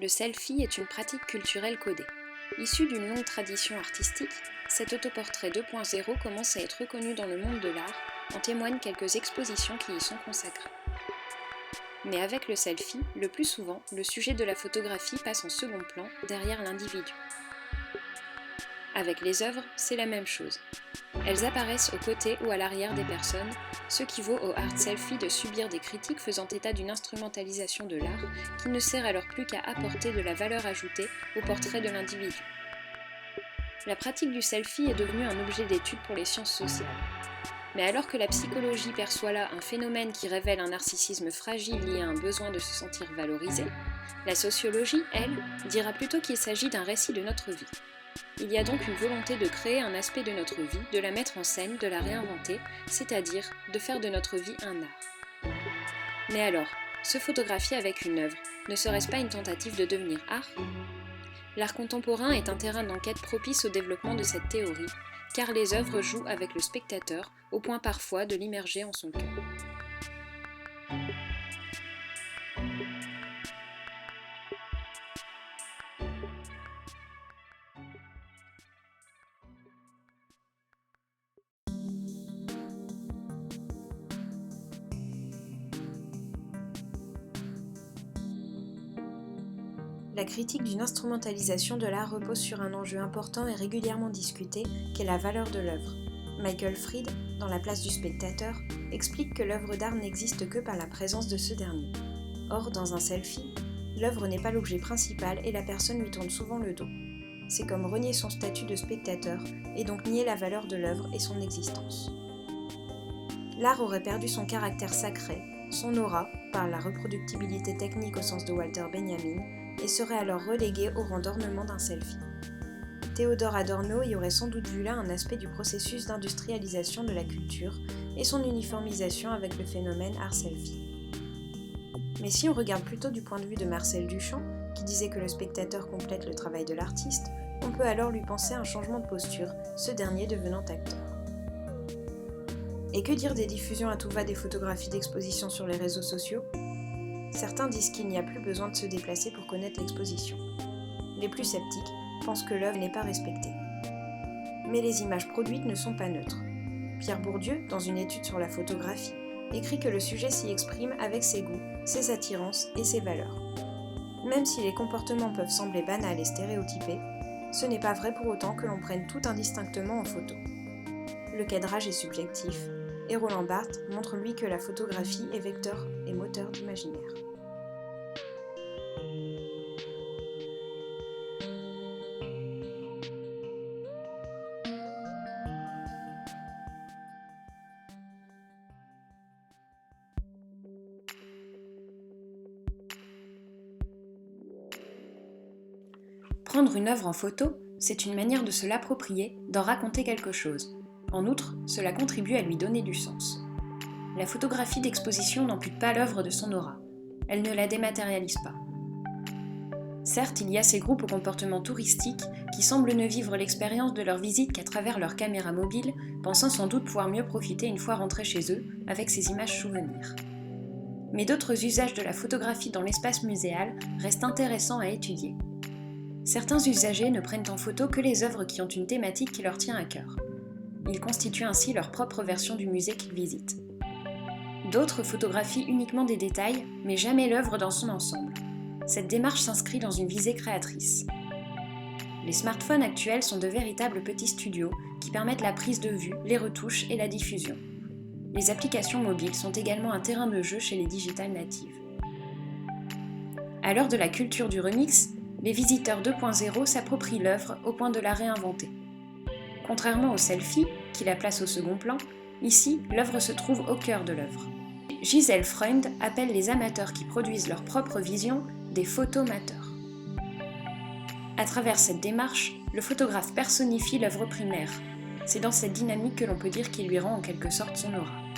Le selfie est une pratique culturelle codée. Issue d'une longue tradition artistique, cet autoportrait 2.0 commence à être reconnu dans le monde de l'art, en témoignent quelques expositions qui y sont consacrées. Mais avec le selfie, le plus souvent, le sujet de la photographie passe en second plan, derrière l'individu. Avec les œuvres, c'est la même chose. Elles apparaissent aux côtés ou à l'arrière des personnes, ce qui vaut au art selfie de subir des critiques faisant état d'une instrumentalisation de l'art qui ne sert alors plus qu'à apporter de la valeur ajoutée au portrait de l'individu. La pratique du selfie est devenue un objet d'étude pour les sciences sociales. Mais alors que la psychologie perçoit là un phénomène qui révèle un narcissisme fragile lié à un besoin de se sentir valorisé, la sociologie, elle, dira plutôt qu'il s'agit d'un récit de notre vie. Il y a donc une volonté de créer un aspect de notre vie, de la mettre en scène, de la réinventer, c'est-à-dire de faire de notre vie un art. Mais alors, se photographier avec une œuvre, ne serait-ce pas une tentative de devenir art ? L'art contemporain est un terrain d'enquête propice au développement de cette théorie, car les œuvres jouent avec le spectateur, au point parfois de l'immerger en son cœur. La critique d'une instrumentalisation de l'art repose sur un enjeu important et régulièrement discuté, qu'est la valeur de l'œuvre. Michael Fried, dans La place du spectateur, explique que l'œuvre d'art n'existe que par la présence de ce dernier. Or, dans un selfie, l'œuvre n'est pas l'objet principal et la personne lui tourne souvent le dos. C'est comme renier son statut de spectateur et donc nier la valeur de l'œuvre et son existence. L'art aurait perdu son caractère sacré, son aura, par la reproductibilité technique au sens de Walter Benjamin, et serait alors relégué au rang d'ornement d'un selfie. Théodore Adorno y aurait sans doute vu là un aspect du processus d'industrialisation de la culture et son uniformisation avec le phénomène art selfie. Mais si on regarde plutôt du point de vue de Marcel Duchamp, qui disait que le spectateur complète le travail de l'artiste, on peut alors lui penser un changement de posture, ce dernier devenant acteur. Et que dire des diffusions à tout va des photographies d'exposition sur les réseaux sociaux ? Certains disent qu'il n'y a plus besoin de se déplacer pour connaître l'exposition. Les plus sceptiques pensent que l'œuvre n'est pas respectée. Mais les images produites ne sont pas neutres. Pierre Bourdieu, dans une étude sur la photographie, écrit que le sujet s'y exprime avec ses goûts, ses attirances et ses valeurs. Même si les comportements peuvent sembler banals et stéréotypés, ce n'est pas vrai pour autant que l'on prenne tout indistinctement en photo. Le cadrage est subjectif, et Roland Barthes montre lui que la photographie est vecteur et moteur d'imaginaire. Prendre une œuvre en photo, c'est une manière de se l'approprier, d'en raconter quelque chose. En outre, cela contribue à lui donner du sens. La photographie d'exposition n'ampute pas l'œuvre de son aura. Elle ne la dématérialise pas. Certes, il y a ces groupes au comportement touristique qui semblent ne vivre l'expérience de leur visite qu'à travers leur caméra mobile, pensant sans doute pouvoir mieux profiter une fois rentrés chez eux avec ces images souvenirs. Mais d'autres usages de la photographie dans l'espace muséal restent intéressants à étudier. Certains usagers ne prennent en photo que les œuvres qui ont une thématique qui leur tient à cœur. Ils constituent ainsi leur propre version du musée qu'ils visitent. D'autres photographient uniquement des détails, mais jamais l'œuvre dans son ensemble. Cette démarche s'inscrit dans une visée créatrice. Les smartphones actuels sont de véritables petits studios qui permettent la prise de vue, les retouches et la diffusion. Les applications mobiles sont également un terrain de jeu chez les digital natives. À l'heure de la culture du remix, les visiteurs 2.0 s'approprient l'œuvre au point de la réinventer. Contrairement au selfie, qui la place au second plan, ici, l'œuvre se trouve au cœur de l'œuvre. Gisèle Freund appelle les amateurs qui produisent leur propre vision des photomateurs. À travers cette démarche, le photographe personnifie l'œuvre primaire. C'est dans cette dynamique que l'on peut dire qu'il lui rend en quelque sorte son aura.